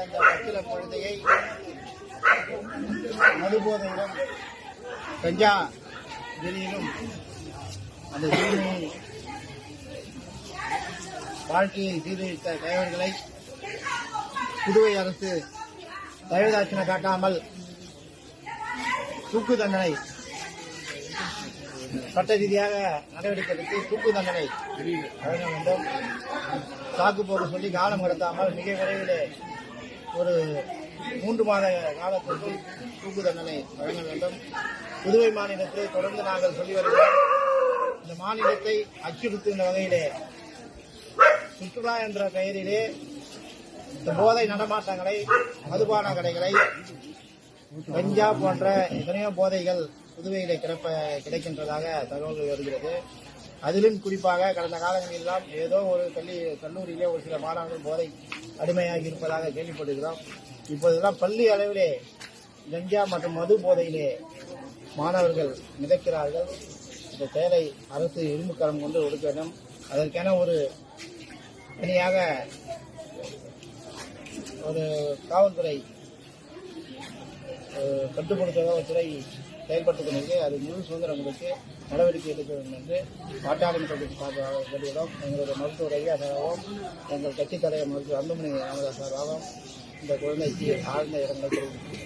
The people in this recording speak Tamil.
அந்த பச்சில குழந்தையை மதுபோதையிலும் கஞ்சா வெளியிலும் அந்த சிறுமியை வாழ்க்கையில் சீர்திருத்த தலைவர்களை புதுவை அரசு தயவுதாட்சணை காட்டாமல் தூக்கு தண்டனை சட்ட ரீதியாக நடவடிக்கை எடுத்து தூக்கு தண்டனை வழங்க வேண்டும். சாக்கு போக்கு சொல்லி காலம் கடத்தாமல் மிக விரைவிலே ஒரு 3 மாத காலத்திற்குள் தூக்கு தண்டனை வழங்க வேண்டும். புதுவை மாநிலத்தை தொடர்ந்து நாங்கள் சொல்லி வருகிறோம். இந்த மாநிலத்தை அச்சுறுத்துகின்ற வகையிலே சுற்றுலா என்ற பெயரிலே இந்த போதை நடமாட்டங்களை, மதுபான கடைகளை, கஞ்சா போன்ற எத்தனையோ போதைகள் புதுவையிலே கிடைக்கின்றதாக தகவல்கள் வருகிறது. அதிலும் குறிப்பாக கடந்த காலங்களெல்லாம் ஏதோ ஒரு கல்லூரியிலே ஒரு சில மாணவர்கள் போதை அடிமையாகி இருப்பதாக கேள்விப்படுகிறோம். இப்போதெல்லாம் பள்ளி அளவிலே கஞ்சா மற்றும் மது போதையிலே மாணவர்கள் மிதக்கிறார்கள். இந்த செயலை அரசு இரும்புக்கரம் கொண்டு ஒடுக்க வேண்டும். அதற்கென ஒரு தனியாக ஒரு காவல்துறை கட்டுப்படுத்த துறை செயல்பட்டுக் கொண்டிருக்கு. அது முழு சுதந்திரம் கொடுத்து நடவடிக்கை எடுக்க வேண்டும் என்று பாட்டாளி மக்கள் சார்பாக எங்களுடைய மருத்துவர் ஐயா சார்பாகவும் எங்கள் கட்சித் தலைவர் மருத்துவர் அன்புமணி ராமதாஸ் சார்பாகவும் இந்த குழந்தைக்கு ஆழ்ந்த இரங்கலை தெரிவித்துள்ளோம்.